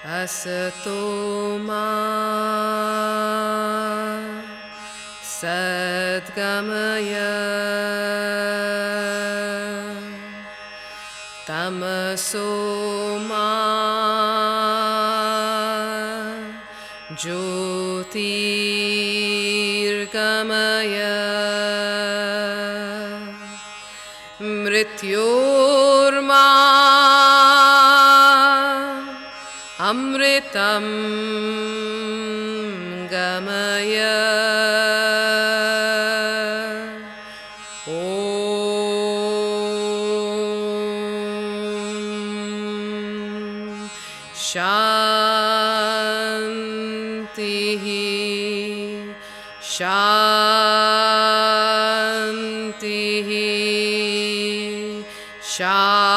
Asato ma sadgamaya tamaso ma jyotirgamaya mrityorma amritam gamaya Om Shantihi Shantihi Shantihi.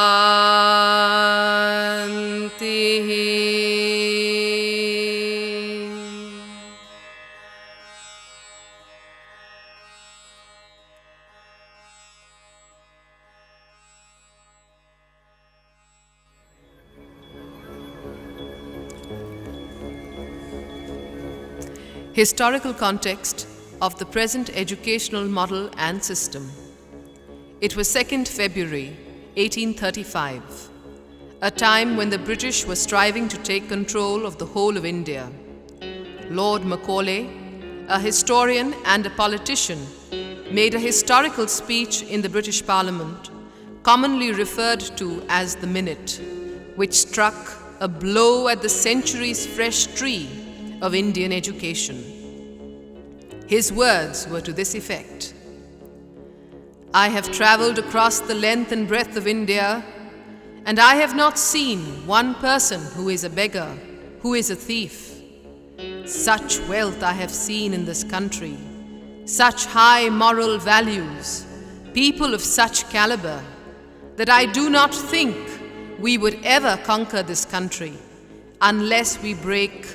Historical context of the present educational model and system. It was 2nd February 1835, a time when the British were striving to take control of the whole of India. Lord Macaulay, a historian and a politician, made a historical speech in the British Parliament, commonly referred to as the Minute, which struck a blow at the centuries' fresh tree of Indian education. His words were to this effect: I have travelled across the length and breadth of India, and I have not seen one person who is a beggar, who is a thief. Such wealth I have seen in this country, such high moral values, people of such caliber, that I do not think we would ever conquer this country unless we break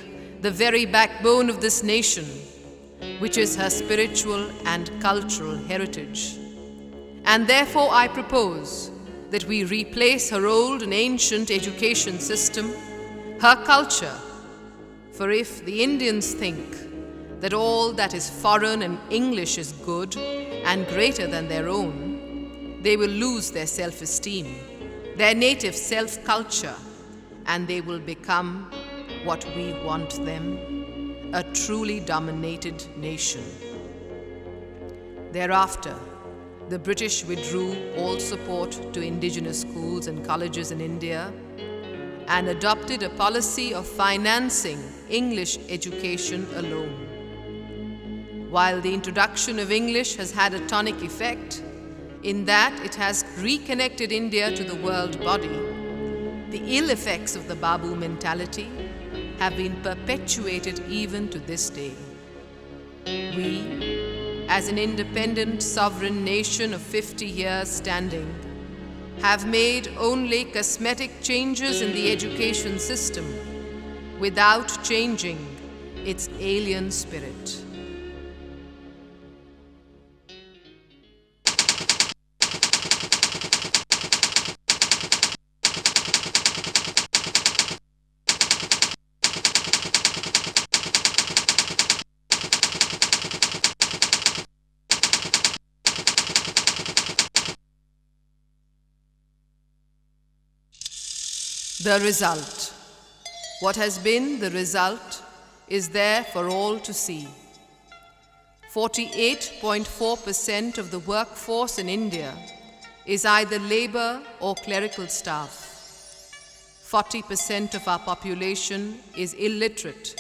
the very backbone of this nation, which is her spiritual and cultural heritage. And therefore I propose that we replace her old and ancient education system, her culture, for if the Indians think that all that is foreign and English is good and greater than their own, they will lose their self-esteem, their native self-culture, and they will become what we want them, a truly dominated nation. Thereafter, the British withdrew all support to indigenous schools and colleges in India and adopted a policy of financing English education alone. While the introduction of English has had a tonic effect, in that it has reconnected India to the world body, the ill effects of the Babu mentality have been perpetuated even to this day. We, as an independent sovereign nation of 50 years standing, have made only cosmetic changes in the education system without changing its alien spirit. The result. What has been the result is there for all to see. 48.4% of the workforce in India is either labor or clerical staff. 40% of our population is illiterate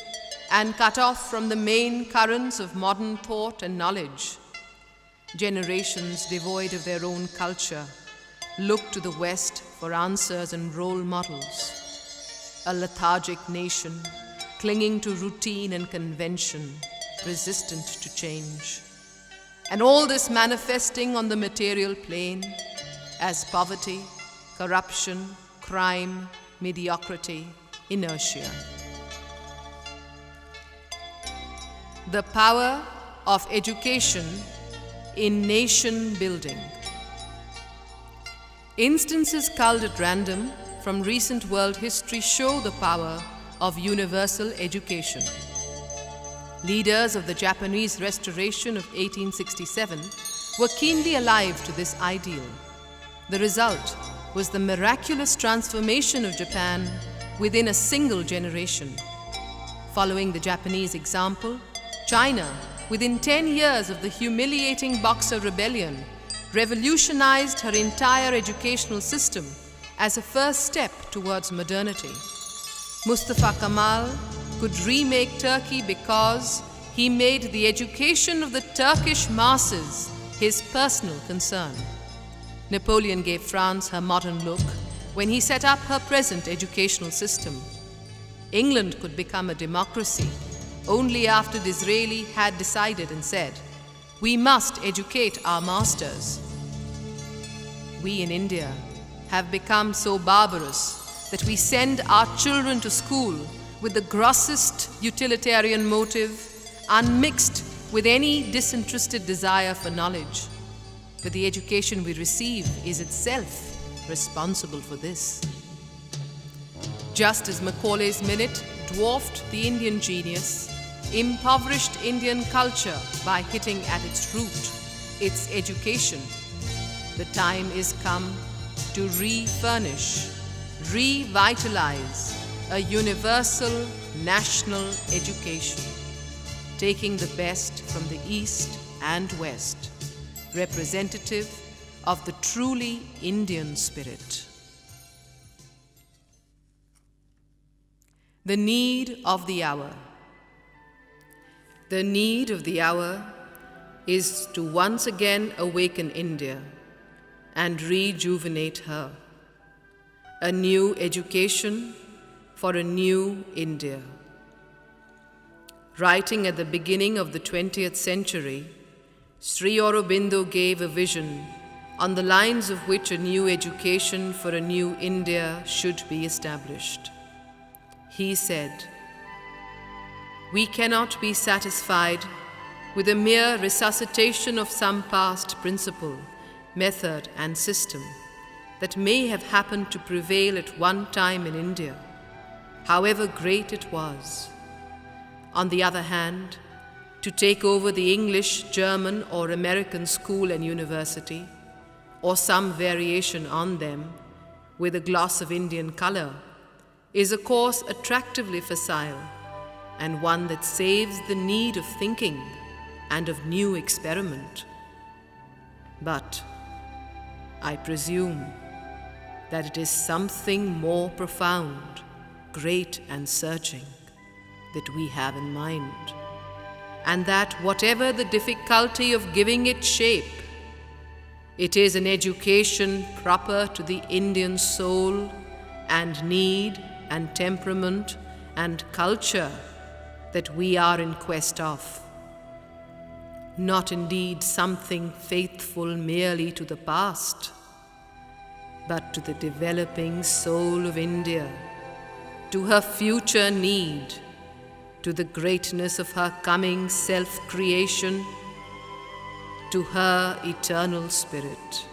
and cut off from the main currents of modern thought and knowledge. Generations devoid of their own culture look to the West for answers and role models. A lethargic nation clinging to routine and convention, resistant to change. And all this manifesting on the material plane as poverty, corruption, crime, mediocrity, inertia. The power of education in nation building. Instances culled at random from recent world history show the power of universal education. Leaders of the Japanese Restoration of 1867 were keenly alive to this ideal. The result was the miraculous transformation of Japan within a single generation. Following the Japanese example, China, within 10 years of the humiliating Boxer Rebellion, revolutionized her entire educational system as a first step towards modernity. Mustafa Kemal could remake Turkey because he made the education of the Turkish masses his personal concern. Napoleon gave France her modern look when he set up her present educational system. England could become a democracy only after Disraeli had decided and said, "We must educate our masters." We in India have become so barbarous that we send our children to school with the grossest utilitarian motive, unmixed with any disinterested desire for knowledge. But the education we receive is itself responsible for this. Just as Macaulay's minute dwarfed the Indian genius, impoverished Indian culture by hitting at its root, its education, the time is come to refurnish, revitalize a universal national education, taking the best from the East and West, representative of the truly Indian spirit. The need of the hour. The need of the hour is to once again awaken India and rejuvenate her. A new education for a new India. Writing at the beginning of the 20th century, Sri Aurobindo gave a vision on the lines of which a new education for a new India should be established. He said, "We cannot be satisfied with a mere resuscitation of some past principle, method, and system that may have happened to prevail at one time in India, however great it was. On the other hand, to take over the English, German, or American school and university, or some variation on them, with a gloss of Indian color, is a course attractively facile, and one that saves the need of thinking and of new experiment. But I presume that it is something more profound, great and searching that we have in mind, and that whatever the difficulty of giving it shape, it is an education proper to the Indian soul and need and temperament and culture that we are in quest of. Not indeed something faithful merely to the past, but to the developing soul of India, to her future need, to the greatness of her coming self-creation, to her eternal spirit.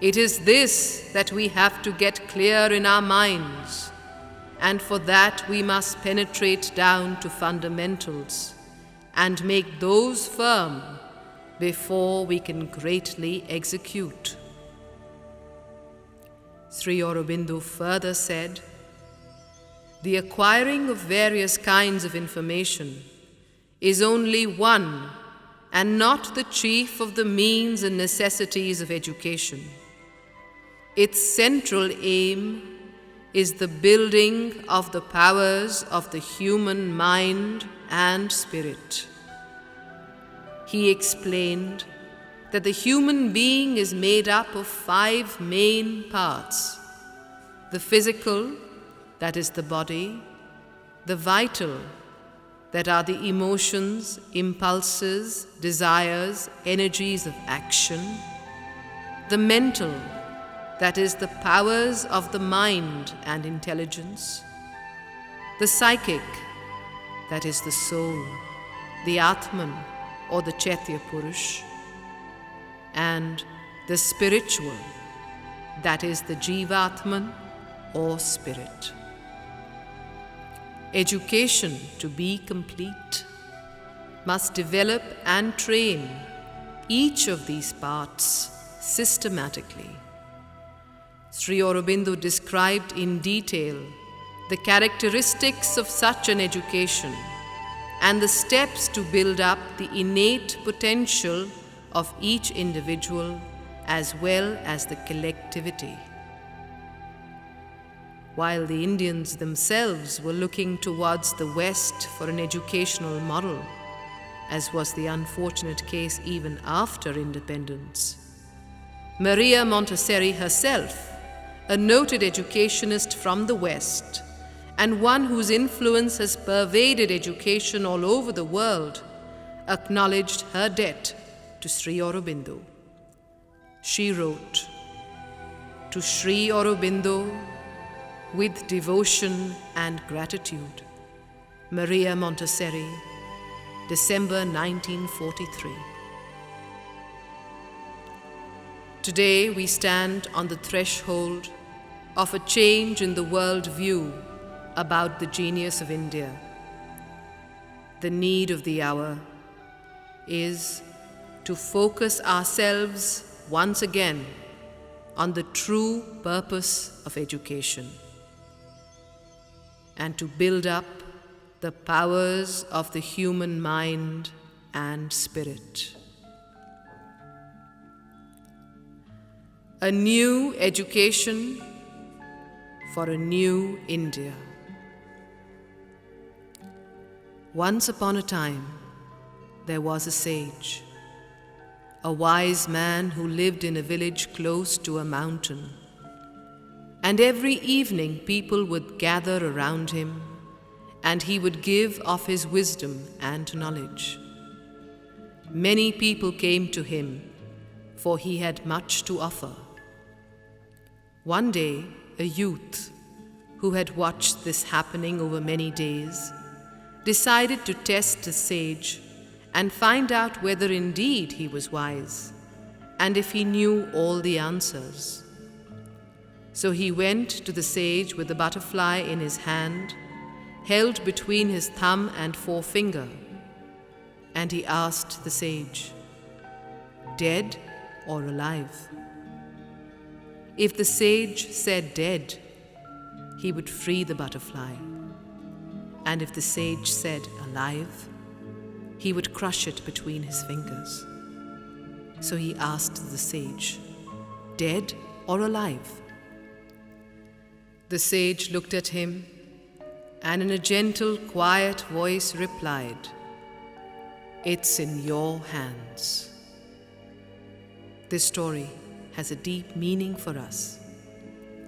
It is this that we have to get clear in our minds, and for that we must penetrate down to fundamentals and make those firm before we can greatly execute. Sri Aurobindo further said, "The acquiring of various kinds of information is only one and not the chief of the means and necessities of education. Its central aim is the building of the powers of the human mind and spirit." He explained that the human being is made up of 5 main parts: the physical, that is the body; the vital, that are the emotions, impulses, desires, energies of action; the mental, that is the powers of the mind and intelligence; the psychic, that is the soul, the Atman, or the Chaitya Purush, and the spiritual, that is the Jivatman or spirit. Education, to be complete, must develop and train each of these parts systematically. Sri Aurobindo described in detail the characteristics of such an education and the steps to build up the innate potential of each individual as well as the collectivity. While the Indians themselves were looking towards the West for an educational model, as was the unfortunate case even after independence, Maria Montessori herself, a noted educationist from the West, and one whose influence has pervaded education all over the world, acknowledged her debt to Sri Aurobindo. She wrote, "To Sri Aurobindo, with devotion and gratitude, Maria Montessori, December 1943." Today we stand on the threshold of a change in the world view about the genius of India. The need of the hour is to focus ourselves once again on the true purpose of education and to build up the powers of the human mind and spirit. A new education for a new India. Once upon a time, there was a sage, a wise man who lived in a village close to a mountain. And every evening people would gather around him, and he would give of his wisdom and knowledge. Many people came to him, for he had much to offer. One day, a youth, who had watched this happening over many days, decided to test the sage and find out whether indeed he was wise, and if he knew all the answers. So he went to the sage with the butterfly in his hand, held between his thumb and forefinger, and he asked the sage, "Dead or alive?" If the sage said dead, he would free the butterfly, and if the sage said alive, he would crush it between his fingers. So he asked the sage, "Dead or alive?" The sage looked at him and in a gentle, quiet voice replied, "It's in your hands." This story has a deep meaning for us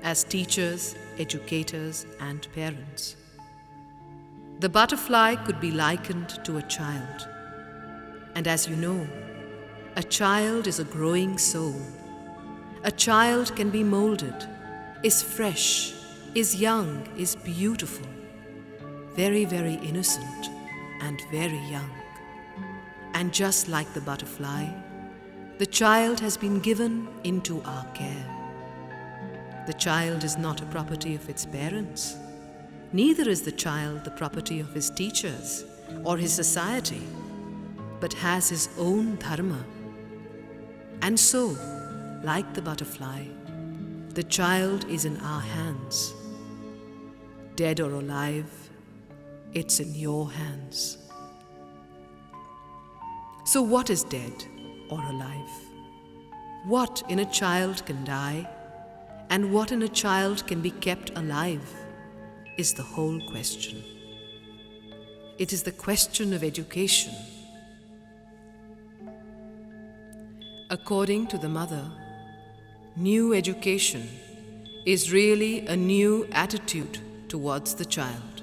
as teachers, educators, and parents. The butterfly could be likened to a child. And as you know, a child is a growing soul. A child can be molded, is fresh, is young, is beautiful, very, very innocent and very young. And just like the butterfly, the child has been given into our care. The child is not a property of its parents. Neither is the child the property of his teachers or his society, but has his own dharma. And so, like the butterfly, the child is in our hands. Dead or alive, it's in your hands. So what is dead or alive? What in a child can die, and what in a child can be kept alive, is the whole question. It is the question of education. According to the mother, new education is really a new attitude towards the child,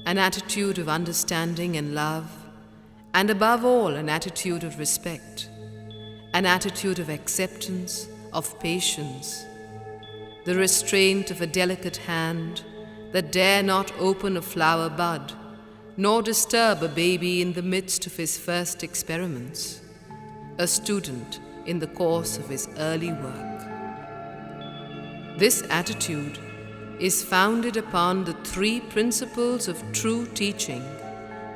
an attitude of understanding and love, and above all, an attitude of respect, an attitude of acceptance, of patience, the restraint of a delicate hand that dare not open a flower bud, nor disturb a baby in the midst of his first experiments, a student in the course of his early work. This attitude is founded upon the three principles of true teaching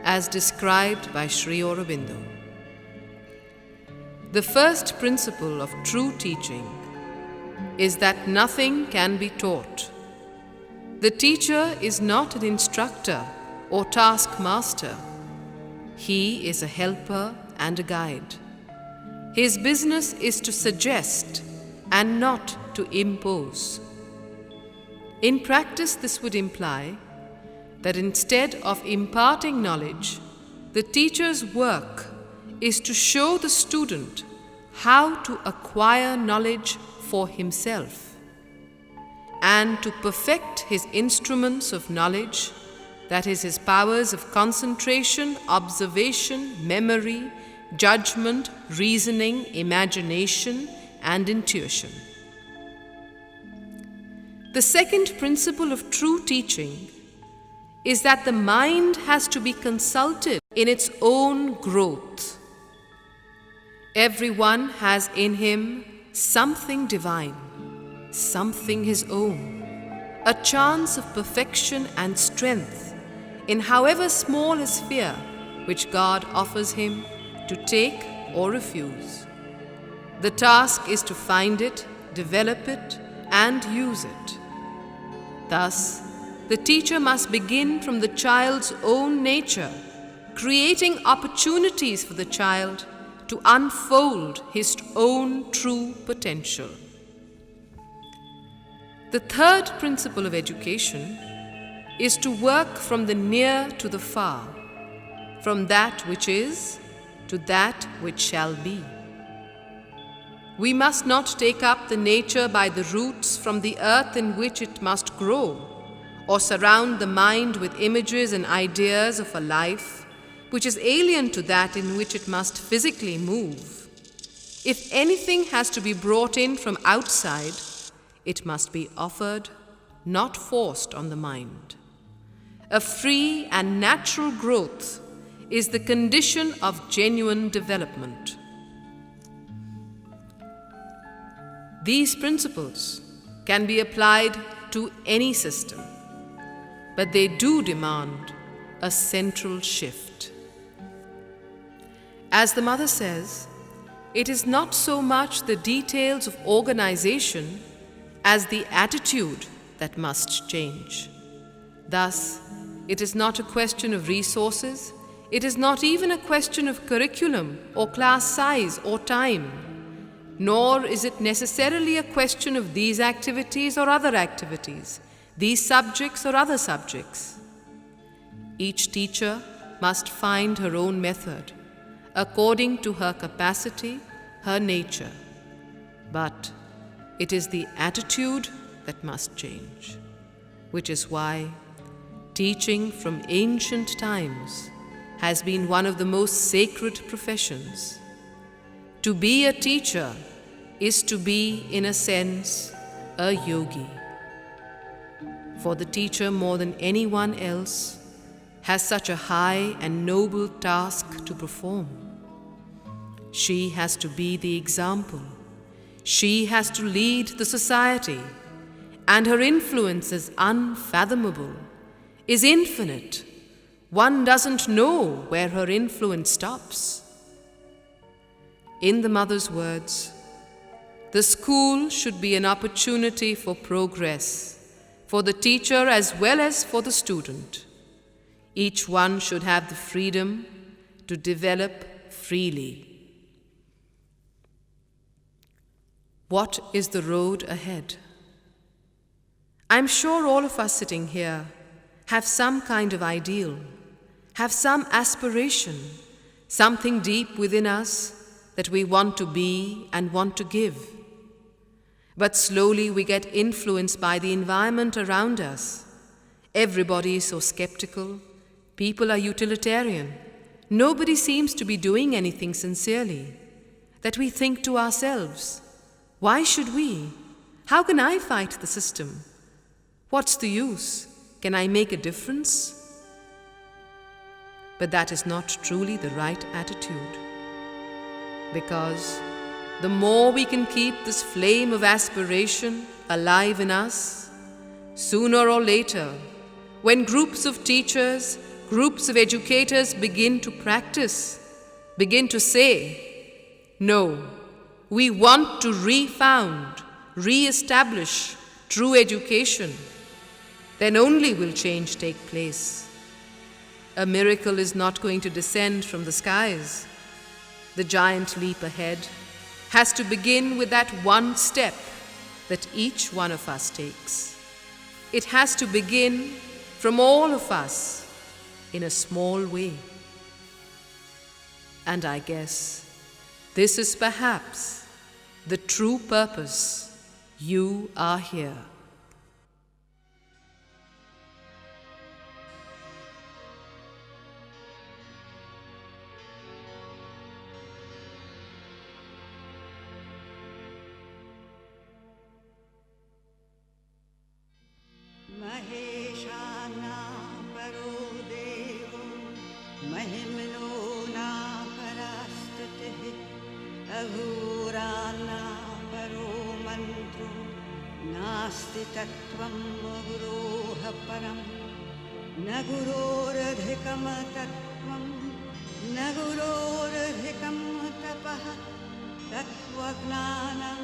as described by Sri Aurobindo. The first principle of true teaching is that nothing can be taught. The teacher is not an instructor or taskmaster. He is a helper and a guide. His business is to suggest and not to impose. In practice, this would imply that instead of imparting knowledge, the teacher's work is to show the student how to acquire knowledge for himself and to perfect his instruments of knowledge, that is, his powers of concentration, observation, memory, judgment, reasoning, imagination, and intuition. The second principle of true teaching is that the mind has to be consulted in its own growth. Everyone has in him something divine, something his own, a chance of perfection and strength in however small a sphere which God offers him to take or refuse. The task is to find it, develop it, and use it. Thus, the teacher must begin from the child's own nature, creating opportunities for the child to unfold his own true potential. The third principle of education is to work from the near to the far, from that which is to that which shall be. We must not take up the nature by the roots from the earth in which it must grow, or surround the mind with images and ideas of a life which is alien to that in which it must physically move. If anything has to be brought in from outside, it must be offered, not forced on the mind. A free and natural growth is the condition of genuine development. These principles can be applied to any system, but they do demand a central shift. As the mother says, it is not so much the details of organization as the attitude that must change. Thus, it is not a question of resources, it is not even a question of curriculum or class size or time, nor is it necessarily a question of these activities or other activities, these subjects or other subjects. Each teacher must find her own method, according to her capacity, her nature. But it is the attitude that must change, which is why teaching from ancient times has been one of the most sacred professions. To be a teacher is to be, in a sense, a yogi. For the teacher, more than anyone else, has such a high and noble task to perform. She has to be the example. She has to lead the society, and her influence is unfathomable, is infinite. One doesn't know where her influence stops. In the mother's words, the school should be an opportunity for progress, for the teacher as well as for the student. Each one should have the freedom to develop freely. What is the road ahead? I'm sure all of us sitting here have some kind of ideal, have some aspiration, something deep within us that we want to be and want to give. But slowly we get influenced by the environment around us. Everybody is so skeptical. People are utilitarian. Nobody seems to be doing anything sincerely. That we think to ourselves, why should we? How can I fight the system? What's the use? Can I make a difference? But that is not truly the right attitude. Because the more we can keep this flame of aspiration alive in us, sooner or later, when groups of teachers, groups of educators begin to practice, begin to say, no, we want to refound, re-establish true education, then only will change take place. A miracle is not going to descend from the skies. The giant leap ahead has to begin with that one step that each one of us takes. It has to begin from all of us in a small way. And I guess this is perhaps the true purpose you are here. नास्ति तत्त्वं गुरोः परं न गुरोरधिकं तत्त्वं न गुरोरधिकं तपः तत्त्वज्ञानं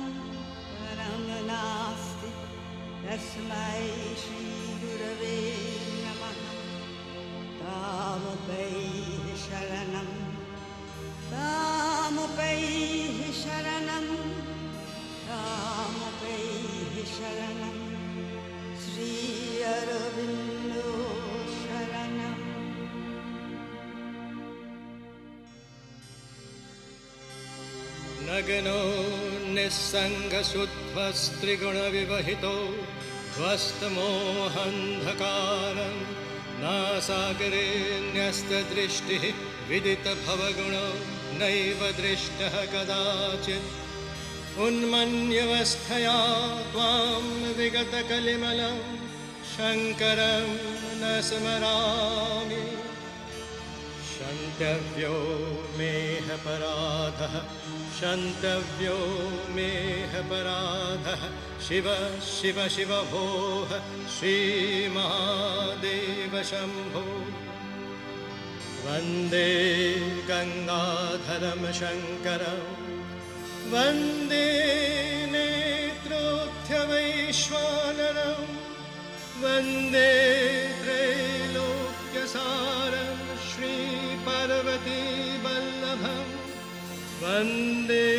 परं नास्ति तस्मै श्रीगुरवे नमः तामुपैः शरणं तामुपैः शरणं तामुपैः शरणं श्री अरविन्दो शरणम् नग्नो निस्सङ्गशुद्धस्त्रिगुणविवहितो ध्वस्तमोहन्धकारं नासागरे न्यस्तदृष्टिः विदितभवगुणो नैव दृष्टः कदाचित् उन्मन्यवस्थया त्वां विगतकलिमलं शङ्करं न स्मरामि क्षन्तव्यो मेऽपराधः क्षन्तव्यो मेऽपराधः शिव शिव शिव भोः श्रीमहादेव शम्भो वन्दे गङ्गाधरं शङ्करं वन्दे नेत्रोत्थवैश्वानरं वन्दे त्रैलोक्यसारं श्रीपार्वतीवल्लभं वन्दे